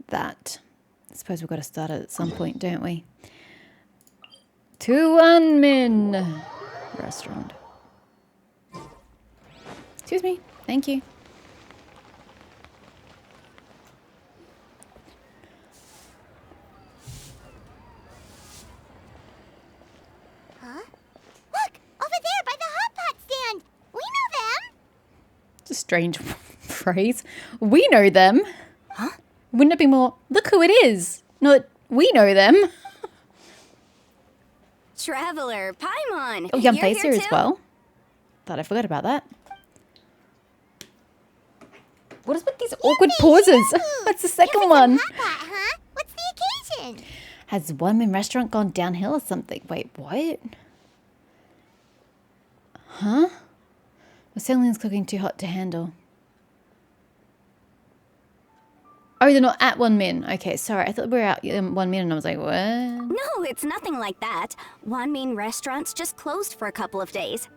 That. I suppose we've got to start it at some point, don't we? To Unmin restaurant. Excuse me. Thank you. Huh? Look! Over there by the hot pot stand! We know them! It's a strange phrase. We know them. Huh? Wouldn't it be more, look who it is? Not, we know them. Traveler, Paimon! Oh, Young You're Face here here as too? well. Thought I forgot about that. What is with these awkward pauses? That's the second one. Hot pot, huh? What's the occasion? Has One Man Restaurant gone downhill or something? Wait, what? Huh? The sailing's cooking too hot to handle. Oh, they're not at One Min. Okay, sorry. I thought we were at One Min and I was like, what? No, it's nothing like that. Wanmin Restaurant's just closed for a couple of days.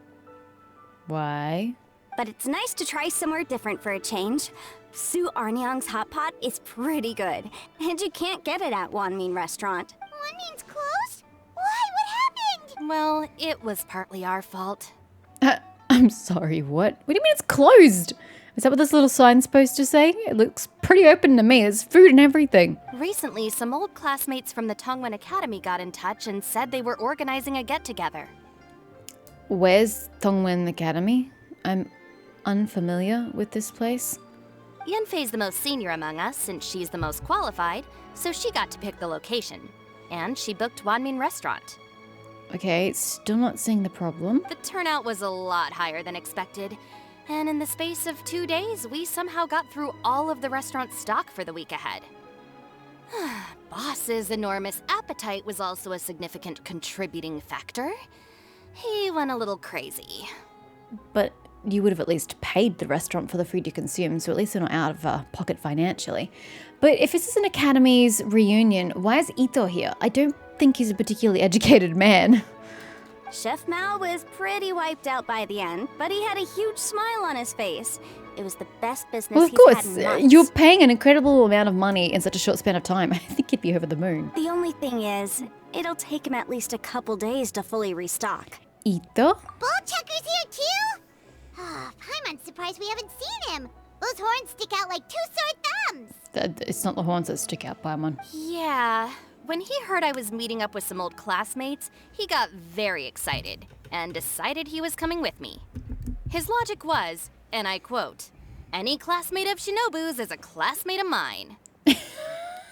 Why? But it's nice to try somewhere different for a change. Sue Arnyang's hot pot is pretty good, and you can't get it at Wanmin Restaurant. Wanmin's closed? Why? What happened? Well, it was partly our fault. I'm sorry, what? What do you mean it's closed? Is that what this little sign's supposed to say? It looks pretty open to me. There's food and everything. Recently, some old classmates from the Tongwen Academy got in touch and said they were organizing a get-together. Where's Tongwen Academy? I'm unfamiliar with this place. Yanfei's the most senior among us since she's the most qualified, so she got to pick the location. And she booked Wanmin Restaurant. Okay, still not seeing the problem. The turnout was a lot higher than expected, and in the space of 2 days, we somehow got through all of the restaurant's stock for the week ahead. Boss's enormous appetite was also a significant contributing factor. He went a little crazy. But you would have at least paid the restaurant for the food you consume, so at least they're not out of pocket financially. But if this is an Academy's reunion, why is Aether here? I don't think he's a particularly educated man. Chef Mao was pretty wiped out by the end, but he had a huge smile on his face. It was the best business Well, of he's course, had in months. you're paying an incredible amount of money in such a short span of time. I think he'd be over the moon. The only thing is, it'll take him at least a couple days to fully restock. Aether? Bullchucker's here too? Paimon's surprised we haven't seen him. Those horns stick out like two sore thumbs. It's not the horns that stick out, Paimon. Yeah, when he heard I was meeting up with some old classmates, he got very excited and decided he was coming with me. His logic was, and I quote, "Any classmate of Shinobu's is a classmate of mine."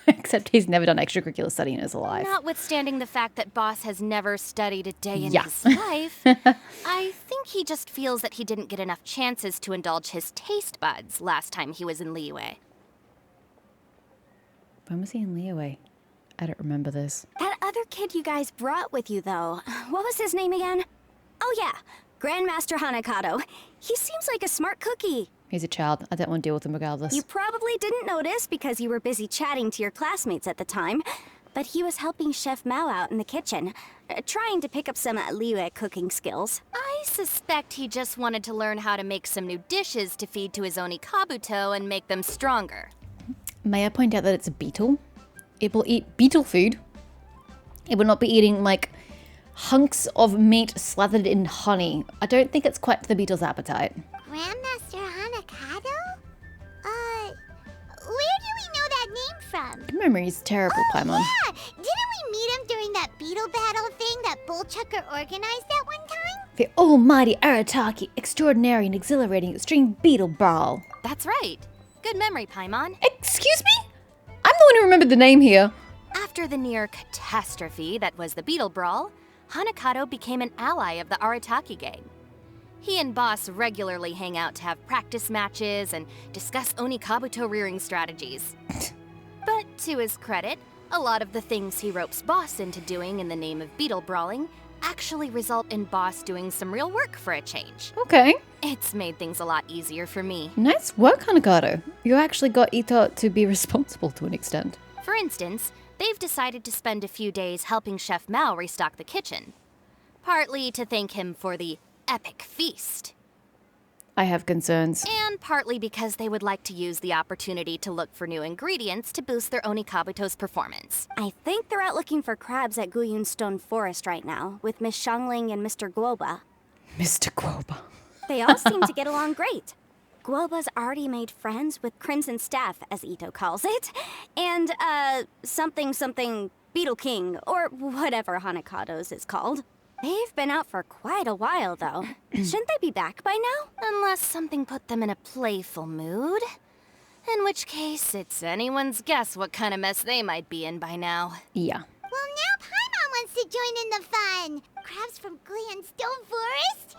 Except he's never done extracurricular study in his life. Notwithstanding the fact that Boss has never studied a day in Yeah. his life, I think he just feels that he didn't get enough chances to indulge his taste buds last time he was in Liyue. When was he in Liyue? I don't remember this. That other kid you guys brought with you, though, what was his name again? Oh yeah, Grandmaster Hanakato. He seems like a smart cookie. He's a child. I don't want to deal with him regardless. You probably didn't notice because you were busy chatting to your classmates at the time, but he was helping Chef Mao out in the kitchen, trying to pick up some Liyue cooking skills. I suspect he just wanted to learn how to make some new dishes to feed to his Oni Kabuto and make them stronger. May I point out that it's a beetle? It will eat beetle food. It will not be eating, like, hunks of meat slathered in honey. I don't think it's quite to the beetle's appetite. Grandmaster Hanakato? Where do we know that name from? Your memory is terrible, Paimon. Yeah! Didn't we meet him during that beetle battle thing that Bullchucker organized that one time? The almighty Arataki, extraordinary and exhilarating extreme beetle brawl. That's right. Good memory, Paimon. Excuse me? I'm the one who remembered the name here. After the near catastrophe that was the Beetle Brawl, Hanakato became an ally of the Arataki gang. He and Boss regularly hang out to have practice matches and discuss Oni Kabuto rearing strategies. But to his credit, a lot of the things he ropes Boss into doing in the name of beetle brawling actually result in Boss doing some real work for a change. Okay. It's made things a lot easier for me. Nice work, Hanakato. You actually got Aether to be responsible to an extent. For instance, they've decided to spend a few days helping Chef Mao restock the kitchen. Partly to thank him for the epic feast. I have concerns. And partly because they would like to use the opportunity to look for new ingredients to boost their Onikabuto's performance. I think they're out looking for crabs at Guyun Stone Forest right now, with Miss Xiangling and Mr. Guoba. Mr. Guoba. They all seem to get along great. Guoba's already made friends with Crimson Staff, as Ito calls it, and, something Beetle King, or whatever Hanakado's is called. They've been out for quite a while, though. Shouldn't they be back by now? Unless something put them in a playful mood. In which case, it's anyone's guess what kind of mess they might be in by now. Yeah. Well, now Paimon wants to join in the fun. Crabs from Guyun Stone Forest?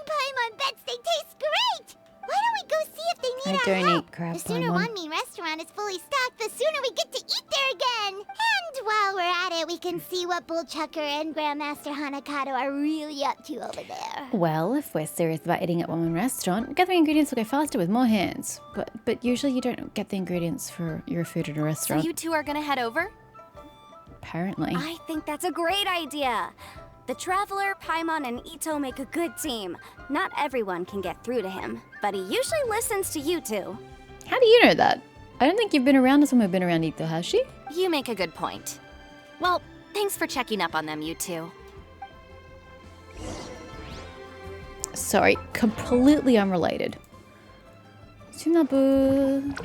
Paimon bets they taste great. Why don't we go see if they need I our don't help? eat crab, The sooner Paimon. Wanmi restaurant is fully stocked, the sooner we get to eat there again. And while we're at it, we can see what Bullchucker and Grandmaster Hanakado are really up to over there. Well, if we're serious about eating at one restaurant, gathering ingredients will go faster with more hands. But usually you don't get the ingredients for your food at a So restaurant. you two are gonna head over? Apparently. I think that's a great idea. The Traveler, Paimon, and Ito make a good team. Not everyone can get through to him, but he usually listens to you two. How do you know that? I don't think you've been around as when we've been around Ito, has she? You make a good point. Well, thanks for checking up on them, you two. Sorry, completely unrelated. Sunabu.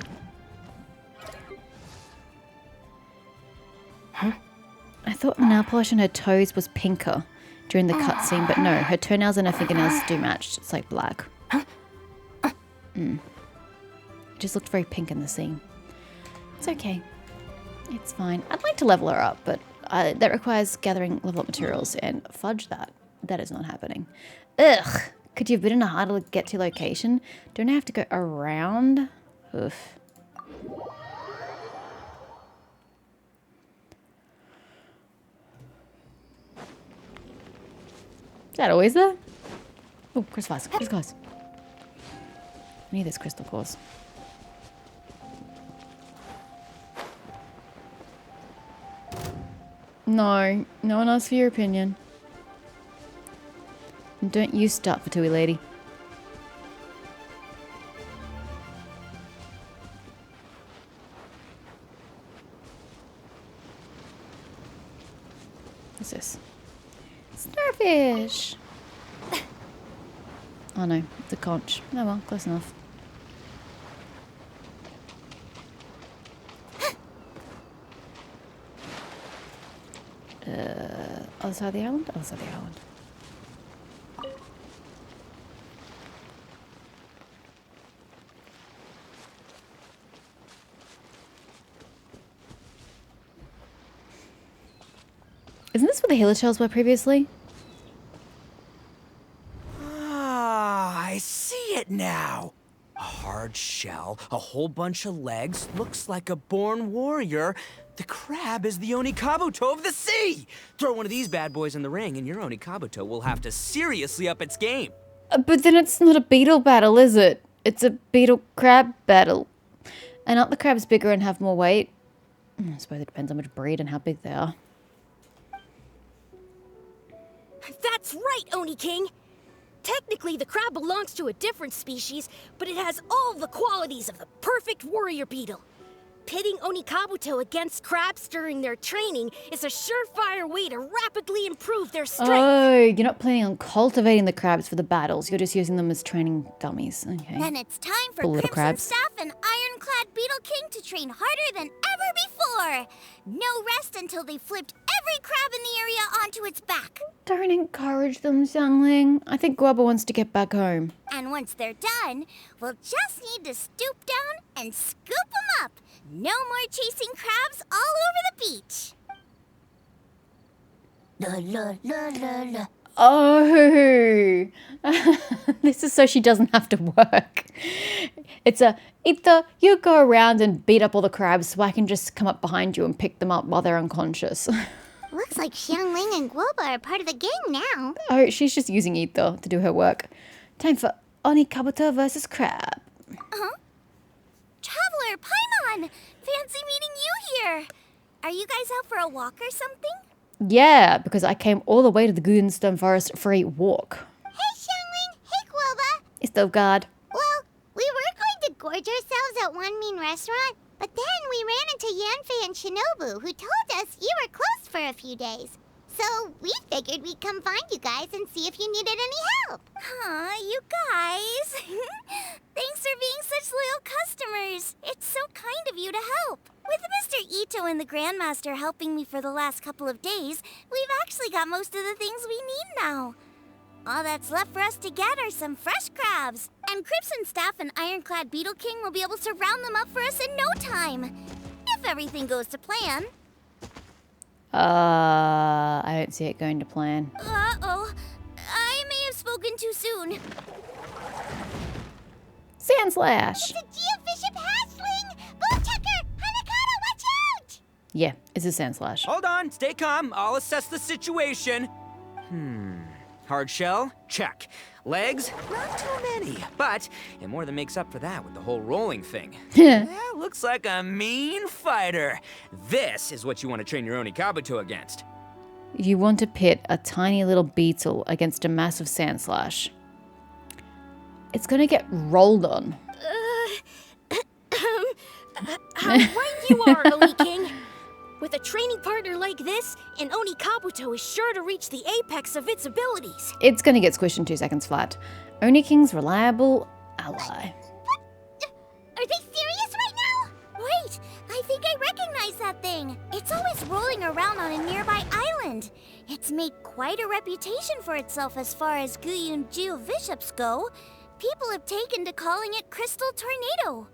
Huh? I thought nail polish on her toes was pinker during the cutscene, but no, her toenails and her fingernails do match. It's like black. It just looked very pink in the scene. It's okay. It's fine. I'd like to level her up, but that requires gathering level up materials, and fudge that. That is not happening. Ugh! Could you have been in a harder to get to location? Don't I have to go around? Oof. Is that always there? Oh, crystal glass. I need this crystal course. No one asked for your opinion. And don't you start for Tui Lady. What's this? Starfish! Oh no, it's a conch. Oh well, close enough. Other side of the island? Other side of the island. Isn't this where the healer shells were previously? Ah, I see it now. A hard shell, a whole bunch of legs, looks like a born warrior. The crab is the Onikabuto of the sea! Throw one of these bad boys in the ring and your Onikabuto will have to seriously up its game. But then it's not a beetle battle, is it? It's a beetle-crab battle. And aren't the crabs bigger and have more weight? I suppose it depends on which breed and how big they are. That's right, Oni King! Technically, the crab belongs to a different species, but it has all the qualities of the perfect warrior beetle. Pitting Onikabuto against crabs during their training is a surefire way to rapidly improve their strength. Oh, you're not planning on cultivating the crabs for the battles. You're just using them as training dummies. Okay. Then it's time for The little Crimson crabs. Staff and Ironclad Beetle King to train harder than ever before. No rest until they flipped every crab in the area onto its back. Don't encourage them, Xiangling. I think Guaba wants to get back home. And once they're done, we'll just need to stoop down and scoop them up. No more chasing crabs all over the beach. La la la la la. Oh, this is so she doesn't have to work. It's either you go around and beat up all the crabs so I can just come up behind you and pick them up while they're unconscious. Looks like Xiangling and Guoba are part of the gang now. Oh, she's just using Ether to do her work. Time for Onikabuto versus Crab. Traveler, Paimon! Fancy meeting you here. Are you guys out for a walk or something? Yeah, because I came all the way to the Guyun Stone Forest for a walk. Hey, Xiangling! Hey, Guoba! Ito guard. Well, we were going to gorge ourselves at one mean restaurant, but then we ran into Yanfei and Shinobu, who told us you were closed for a few days. So we figured we'd come find you guys and see if you needed any help. Aw, you guys. Thanks for being such loyal customers. It's so kind of you to help. With Mr. Ito and the Grandmaster helping me for the last couple of days, we've actually got most of the things we need now. All that's left for us to get are some fresh crabs. And Crimson Staff and Ironclad Beetle King will be able to round them up for us in no time. If everything goes to plan. I don't see it going to plan. Uh-oh. I may have spoken too soon. Sand Slash! It's a Geobishop hatchling! Bullchucker! Hanakata, watch out! Yeah, it's a Sand Slash. Hold on, stay calm. I'll assess the situation. Hard shell? Check. Legs? Not too many, but it more than makes up for that with the whole rolling thing. That looks like a mean fighter. This is what you want to train your Onikabuto against. You want to pit a tiny little beetle against a massive Sand Slash. It's gonna get rolled on. How right you are, Oni King. With a training partner like this, an Onikabuto is sure to reach the apex of its abilities. It's gonna get squished in 2 seconds flat. Oni King's reliable ally. Are they serious right now? Wait, I think I recognize that thing. It's always rolling around on a nearby island. It's made quite a reputation for itself as far as Guyun Geobishops go. People have taken to calling it Crystal Tornado.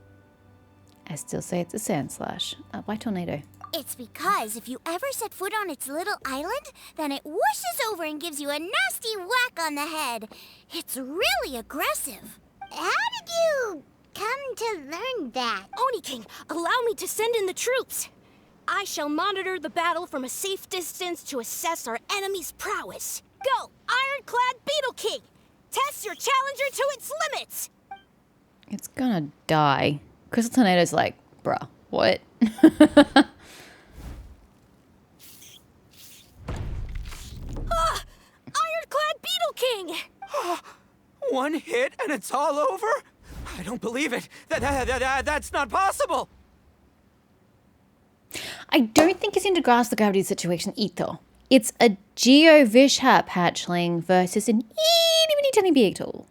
I still say it's a Sand Slash. Why tornado? It's because if you ever set foot on its little island, then it whooshes over and gives you a nasty whack on the head. It's really aggressive. How did you come to learn that? Oni King, allow me to send in the troops. I shall monitor the battle from a safe distance to assess our enemy's prowess. Go, Ironclad Beetle King! Test your challenger to its limits! It's gonna die. Crystal Tornado's like, bruh, what? Ironclad Beetle King! One hit and it's all over? I don't believe it. That's not possible. I don't think you seem to grasp the gravity of the situation either. It's a Geovishap hatchling versus an itty tiny beetle.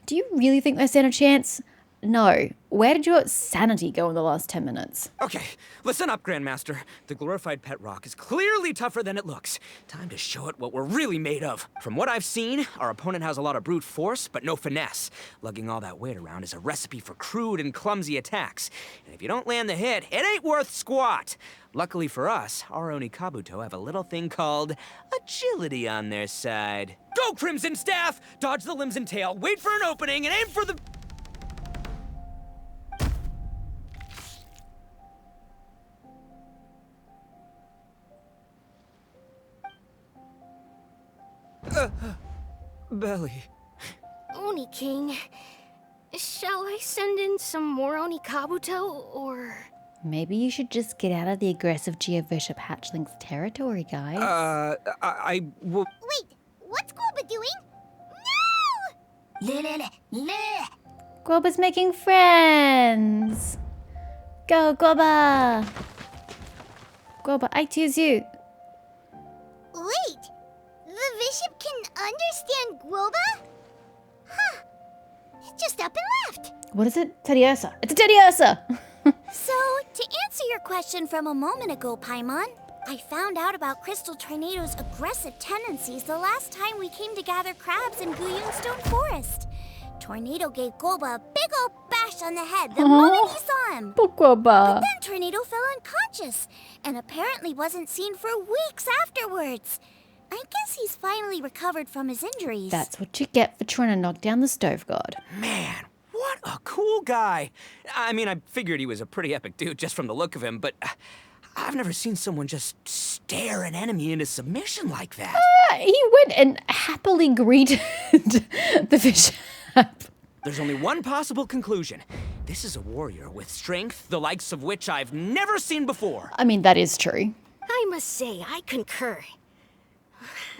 Do you really think they stand a chance? No. Where did your sanity go in the last 10 minutes? Okay, listen up, Grandmaster. The glorified pet rock is clearly tougher than it looks. Time to show it what we're really made of. From what I've seen, our opponent has a lot of brute force, but no finesse. Lugging all that weight around is a recipe for crude and clumsy attacks. And if you don't land the hit, it ain't worth squat. Luckily for us, our Onikabuto have a little thing called agility on their side. Go, Crimson Staff! Dodge the limbs and tail, wait for an opening, and aim for the... belly. Oni King, shall I send in some more Onikabuto, or... Maybe you should just get out of the aggressive Geovishap hatchling's territory, guys. I will... Wait, what's Guoba doing? No! Guoba's making friends. Go, Guoba. Guoba, I choose you. Wait, the bishop can understand Guoba? Huh. It just up and left. What is it? Teddiursa. It's a Teddiursa. So, to answer your question from a moment ago, Paimon, I found out about Crystal Tornado's aggressive tendencies the last time we came to gather crabs in Guyunstone Forest. Tornado gave Guoba a big old bash on the head the moment he saw him. Poor Guoba. Then Tornado fell unconscious and apparently wasn't seen for weeks afterwards. I guess he's finally recovered from his injuries. That's what you get for trying to knock down the stove god. Man, what a cool guy. I mean, I figured he was a pretty epic dude just from the look of him, but I've never seen someone just stare an enemy into submission like that. He went and happily greeted the bishop. There's only one possible conclusion. This is a warrior with strength, the likes of which I've never seen before. I mean, that is true. I must say, I concur.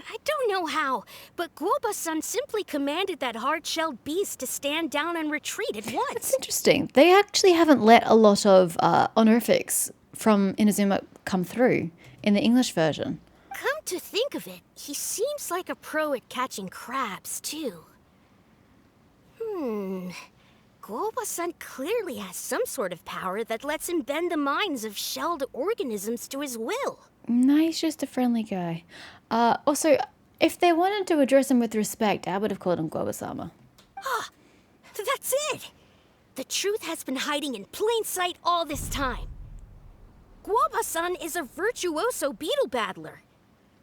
I don't know how, but Guoba-san simply commanded that hard-shelled beast to stand down and retreat at It's once. interesting. They actually haven't let a lot of honorifics from Inazuma come through in the English version. Come to think of it, he seems like a pro at catching crabs, too. Guoba-san clearly has some sort of power that lets him bend the minds of shelled organisms to his will. No, he's just a friendly guy. Also, if they wanted to address him with respect, I would have called him Guoba-sama. That's it! The truth has been hiding in plain sight all this time. Guoba-san is a virtuoso beetle battler.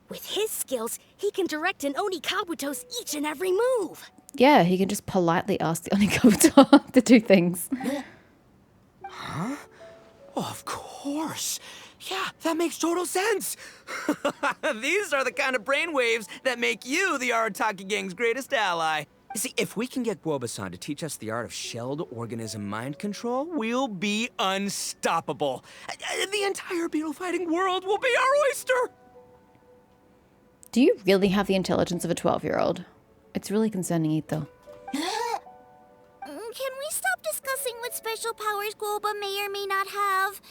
With his skills, he can direct an Oni Kabuto's each and every move. Yeah, he can just politely ask the Onikabuto to do things. Oh, of course. Yeah, that makes total sense. These are the kind of brainwaves that make you the Arataki Gang's greatest ally. You see, if we can get Guoba-san to teach us the art of shelled organism mind control, we'll be unstoppable. The entire beetle fighting world will be our oyster. Do you really have the intelligence of a 12-year-old? It's really concerning, Ito. Can we stop discussing what special powers Guoba may or may not have?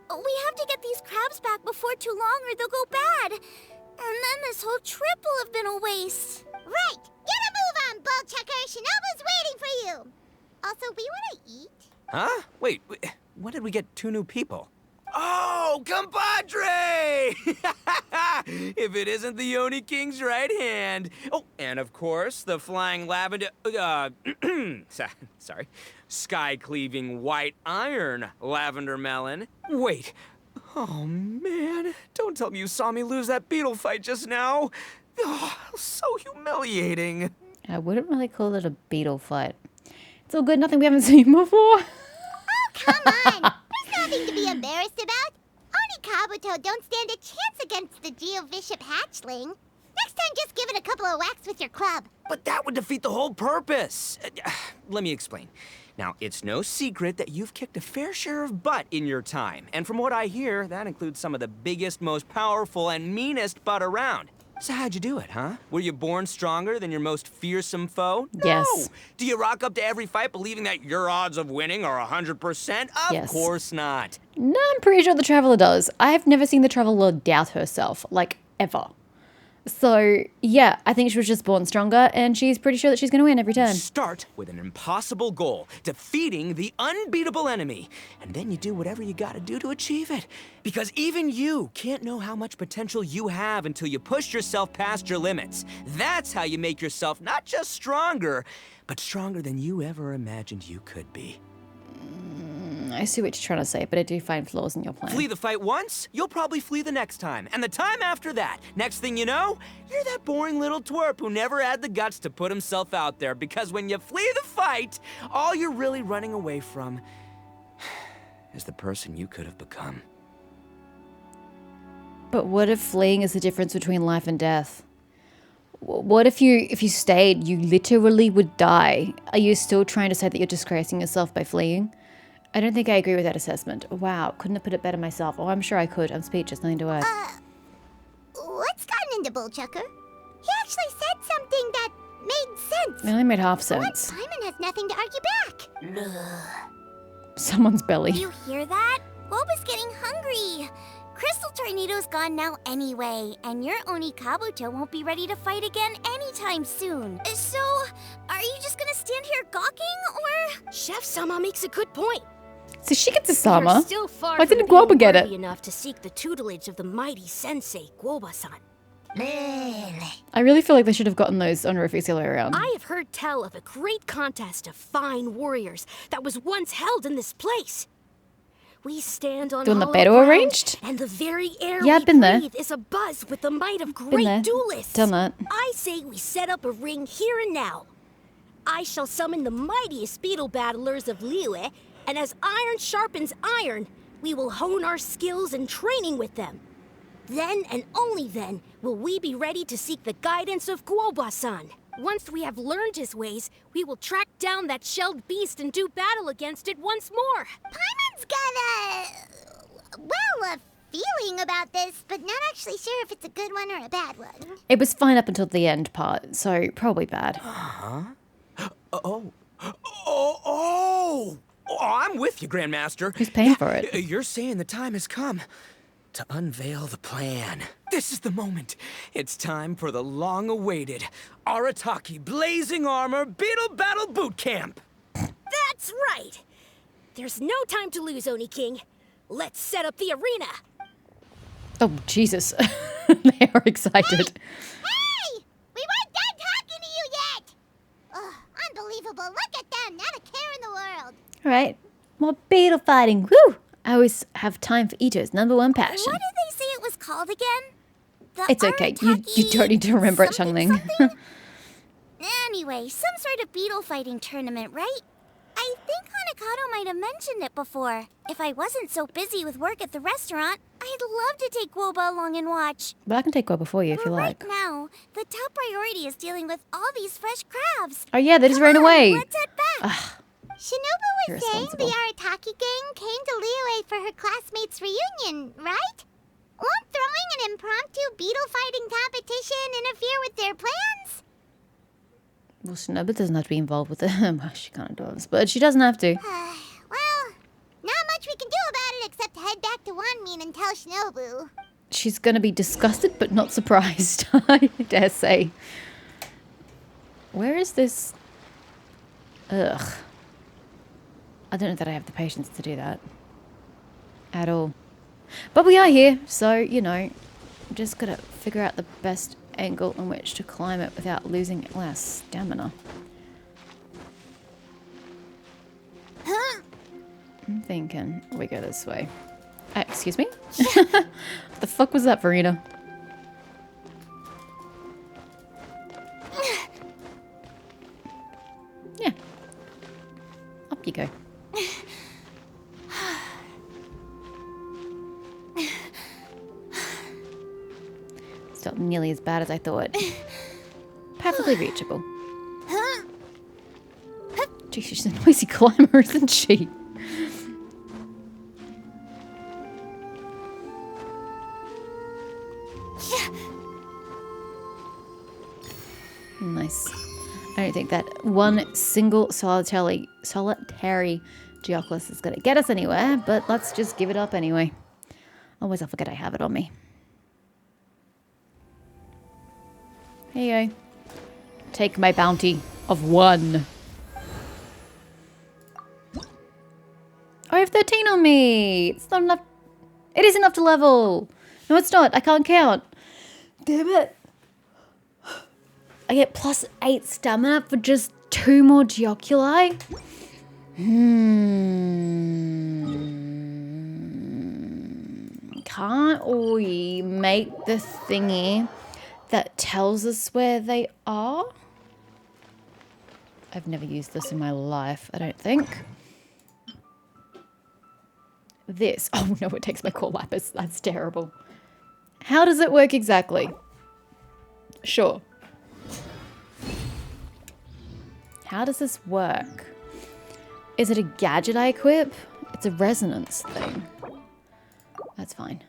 We have to get these crabs back before too long or they'll go bad. And then this whole trip will have been a waste. Right! Get a move on, Bullchucker! Shinobu's waiting for you! Also, we want to eat. Huh? Wait, when did we get 2 new people? Oh, compadre! If it isn't the Oni King's right hand. Oh, and of course, the flying lavender... sorry. Sky-cleaving white iron lavender melon. Wait. Oh, man. Don't tell me you saw me lose that beetle fight just now. Oh, so humiliating. I wouldn't really call it a beetle fight. It's all good, nothing we haven't seen before. Come on! There's nothing to be embarrassed about. Oni Kabuto don't stand a chance against the Geovishap hatchling. Next time, just give it a couple of whacks with your club. But that would defeat the whole purpose. Let me explain. Now, it's no secret that you've kicked a fair share of butt in your time. And from what I hear, that includes some of the biggest, most powerful, and meanest butt around. So how'd you do it, huh? Were you born stronger than your most fearsome foe? Yes. No! Do you rock up to every fight believing that your odds of winning are 100%? Of Yes. course not. No, I'm pretty sure the Traveler does. I've never seen the Traveler doubt herself, like, ever. So, yeah, I think she was just born stronger, and she's pretty sure that she's going to win every turn. Start with an impossible goal, defeating the unbeatable enemy. And then you do whatever you gotta do to achieve it. Because even you can't know how much potential you have until you push yourself past your limits. That's how you make yourself not just stronger, but stronger than you ever imagined you could be. I see what you're trying to say, but I do find flaws in your plan. Flee the fight once, you'll probably flee the next time. And the time after that. Next thing you know, you're that boring little twerp who never had the guts to put himself out there. Because when you flee the fight, all you're really running away from is the person you could have become. But what if fleeing is the difference between life and death? What if you stayed, you literally would die? Are you still trying to say that you're disgracing yourself by fleeing? I don't think I agree with that assessment. Wow, couldn't have put it better myself. Oh, I'm sure I could. I'm speechless, nothing to add. What's gotten into Bullchucker? He actually said something that made sense. It only made half For once, sense. Simon has nothing to argue back. Someone's belly. You hear that? Boba's getting hungry. Crystal Tornado's gone now anyway, and your Oni Kabuto won't be ready to fight again anytime soon. So, are you just gonna stand here gawking, or...? Chef Sama makes a good point. So she gets a We're Sama. still far Why from didn't being Guoba get worthy it? enough to seek the tutelage of the mighty sensei, Guoba-san. I really feel like they should have gotten those honorifics the other way around. I have heard tell of a great contest of fine warriors that was once held in this place. We stand on The one that hollow Beto ground, arranged? and the very air Yeah, we I've been there. breathe is abuzz with the might of Been great there. duelists. Done that. I say we set up a ring here and now. I shall summon the mightiest beetle battlers of Liyue, and as iron sharpens iron, we will hone our skills and training with them. Then and only then will we be ready to seek the guidance of Guoba-san. Once we have learned his ways, we will track down that shelled beast and do battle against it once more. Paimon's got a... well, a feeling about this, but not actually sure if it's a good one or a bad one. It was fine up until the end part, so probably bad. Oh, oh, I'm with you, Grandmaster. Who's paying for it? You're saying the time has come to unveil the plan. This is the moment. It's time for the long-awaited Arataki Blazing Armor Beetle Battle Boot Camp. That's right! There's no time to lose, Oni King. Let's set up the arena. Oh, Jesus. They are excited. Hey! We weren't done talking to you yet! Ugh, unbelievable. Look at them. Not a care in the world. All right. More beetle fighting. Woo! I always have time for Ito's #1 passion. What did they say it was called again? The It's okay. You don't need to remember it, Chungling. Anyway, some sort of beetle fighting tournament, right? I think Hanakato might have mentioned it before. If I wasn't so busy with work at the restaurant, I'd love to take Guoba along and watch. But I can take Guoba for you if you like. Right now, the top priority is dealing with all these fresh crabs. Oh yeah, they just ran Come on, away. Let's head back. Shinobu was saying the Irresponsible. Arataki gang came to Liyue for her classmates' reunion, right? Won't throwing an impromptu beetle fighting competition interfere with their plans? Well, Shinobu doesn't have to be involved with it. Well, she kind of does, but she doesn't have to. Well, not much we can do about it except head back to Wanmin and tell Shinobu. She's going to be disgusted but not surprised, I dare say. Where is this? Ugh. I don't know that I have the patience to do that. At all. But we are here, so, you know, just got to figure out the best angle in which to climb it without losing our stamina. I'm thinking we go this way. Excuse me? What the fuck was that, Verena? Yeah. Up you go. It's not nearly as bad as I thought. Perfectly reachable. Gee, she's a noisy climber, isn't she? Nice. I don't think that one single solitary Geoculus is going to get us anywhere, but let's just give it up anyway. Always I forget I have it on me. Here you go. Take my bounty of 1. I have 13 on me. It's not enough. It is enough to level. No, it's not. I can't count. Damn it. I get +8 stamina for just 2 more Geoculi. Can't we make the thingy that tells us where they are? I've never used this in my life, I don't think. This. Oh no, it takes my core lapis. That's terrible. How does it work exactly? Sure. How does this work? Is it a gadget I equip? It's a resonance thing. That's fine.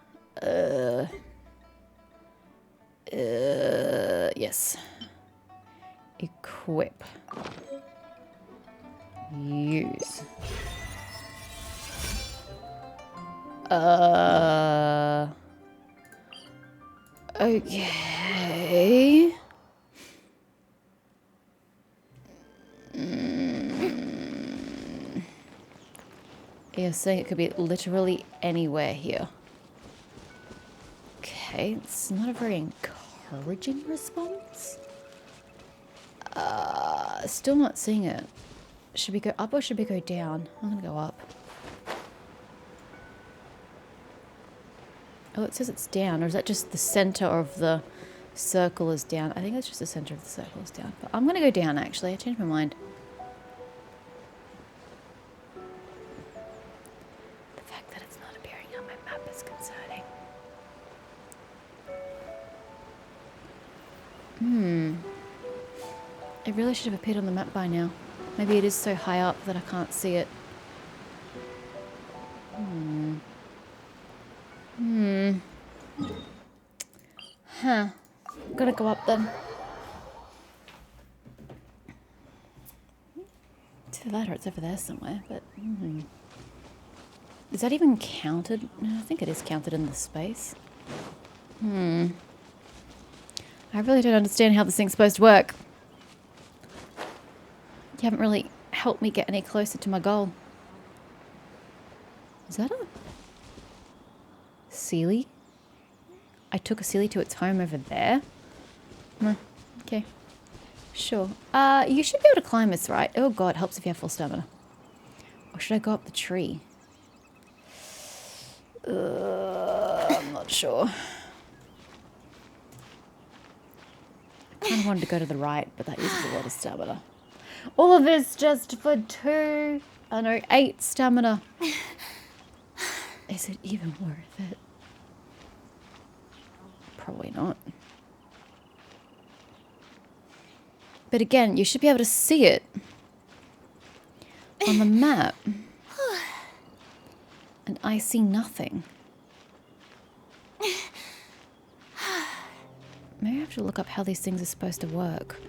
Yes. Equip. Use. Okay. You're saying it could be literally anywhere here. Okay, it's not a very encouraging response. Still not seeing it. Should we go up or should we go down? I'm gonna go up. Oh, it says it's down, or is that just the center of the circle is down? I think that's just the center of the circle is down. But I'm gonna go down actually. I changed my mind. The fact that it's not appearing on my map is concerning. It really should have appeared on the map by now. Maybe it is so high up that I can't see it. Gotta go up then. It's either that or it's over there somewhere, but... Is that even counted? No, I think it is counted in the space. I really don't understand how this thing's supposed to work. You haven't really helped me get any closer to my goal. Is that a... Sealy? I took a Sealy to its home over there? Okay. Sure. You should be able to climb this, right? Oh god, it helps if you have full stamina. Or should I go up the tree? I'm not sure. I kind of wanted to go to the right, but that uses a lot of stamina. All of this just for 8 stamina. Is it even worth it? Probably not. But again, you should be able to see it on the map. And I see nothing. Maybe I have to look up how these things are supposed to work.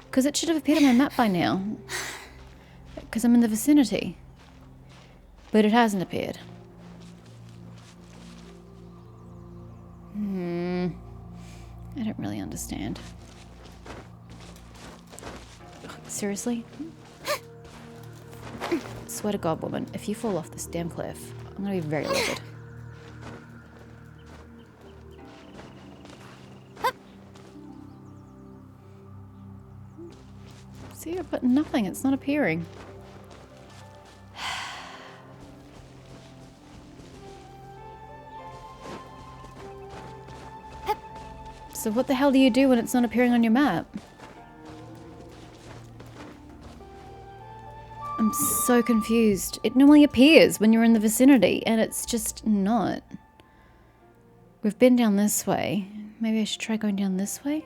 Because it should have appeared on my map by now. Because I'm in the vicinity. But it hasn't appeared. I don't really understand. Seriously? Swear to God, woman, if you fall off this damn cliff, I'm gonna be very livid. See, but nothing. It's not appearing. So what the hell do you do when it's not appearing on your map? I'm so confused. It normally appears when you're in the vicinity, and it's just not. We've been down this way. Maybe I should try going down this way?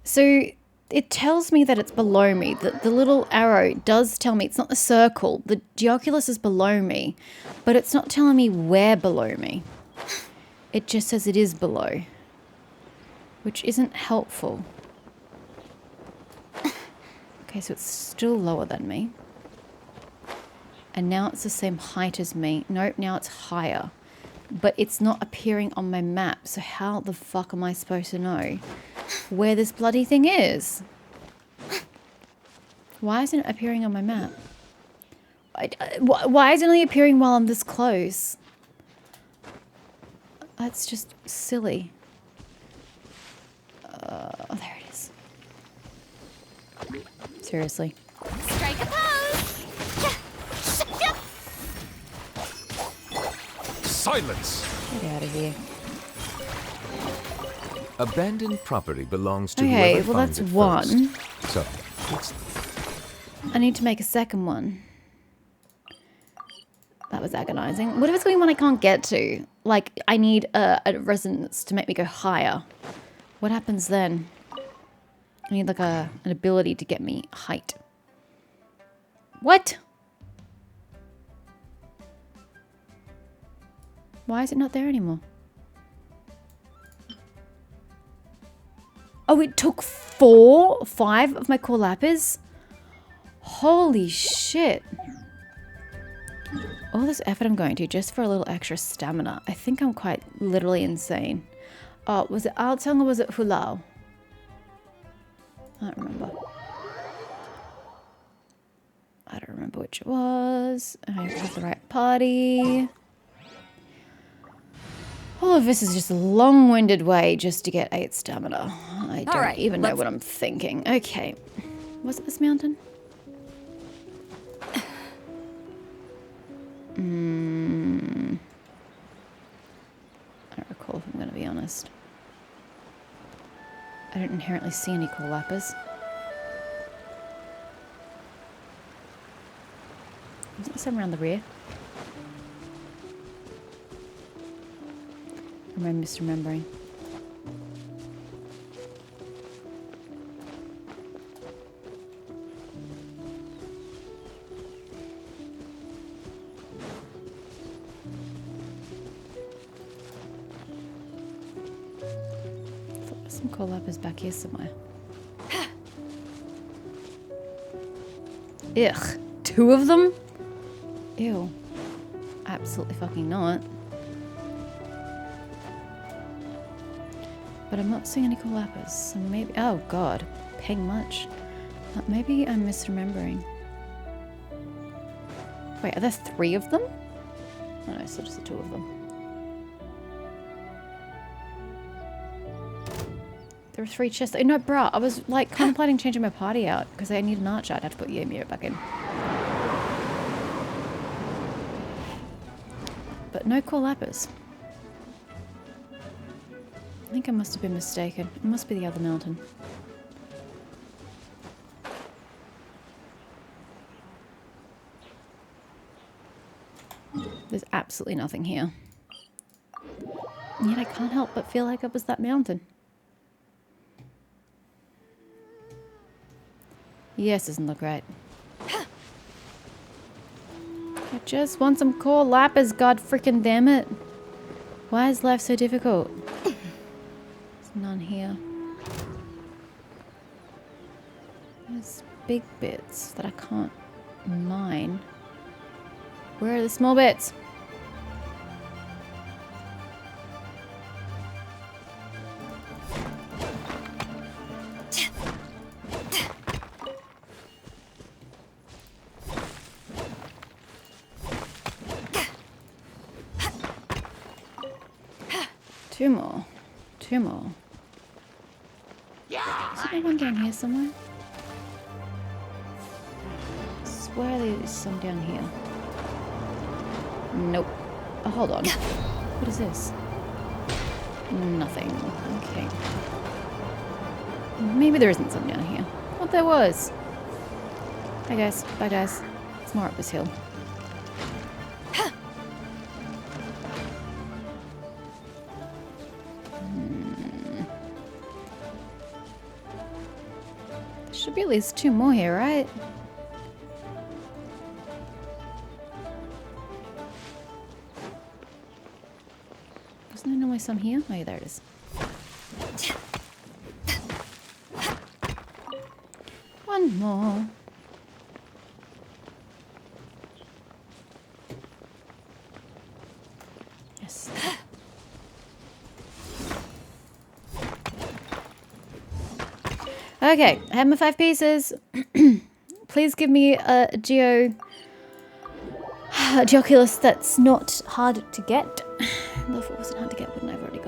So it tells me that it's below me. The little arrow does tell me it's not the circle. The Geoculus is below me, but it's not telling me where below me. It just says it is below, which isn't helpful. Okay, so it's still lower than me. And now it's the same height as me. Nope, now it's higher. But it's not appearing on my map, so how the fuck am I supposed to know where this bloody thing is? Why isn't it appearing on my map? Why is it only appearing while I'm this close? That's just silly. There it is. Seriously. Strike a pose! Silence! Get out of here. Abandoned property belongs to Okay, whoever well finds that's it one. first. So, it's I need to make a second one. That was agonizing. What if it's going one I can't get to? Like, I need a resonance to make me go higher. What happens then? I need like an ability to get me height. What? Why is it not there anymore? Oh, it took 5 of my core lapis? Holy shit. All this effort I'm going to just for a little extra stamina. I think I'm quite literally insane. Oh, was it Altong or was it Hulao? I don't remember. I don't remember which it was. I have the right party. All of this is just a long-winded way just to get 8 stamina. I don't even know what I'm thinking. Okay. Was it this mountain? I don't recall, if I'm going to be honest. I don't inherently see any core lapis. Isn't there some around the rear? Or am I misremembering? Some cool lapis back here somewhere. Ugh. 2 of them? Ew. Absolutely fucking not. But I'm not seeing any cool lapis. So maybe... Oh, God. Paying much. Maybe I'm misremembering. Wait, are there 3 of them? Oh, no, so just the 2 of them. There are 3 chests. Oh, no, bruh. I was, like, contemplating changing my party out because I need an archer. I'd have to put Ymir back in. But no cool lapis. I think I must have been mistaken. It must be the other mountain. There's absolutely nothing here. And yet I can't help but feel like it was that mountain. Yes, doesn't look right. I just want some cool lapis, god freaking damn it. Why is life so difficult? There's none here. There's big bits that I can't mine. Where are the small bits? Two more. 2 more. Is there one down here somewhere? I swear there's some down here. Nope. Oh, hold on. What is this? Nothing. Okay. Maybe there isn't some down here. Thought there was. Hi guys. Bye guys. It's more up this hill. There should be at least 2 more here, right? Isn't there normally some here? Oh, yeah, there it is. One more. Yes. Okay, I have my 5 pieces. Please give me a Geoculus that's not hard to get. If it wasn't hard to get, wouldn't I have already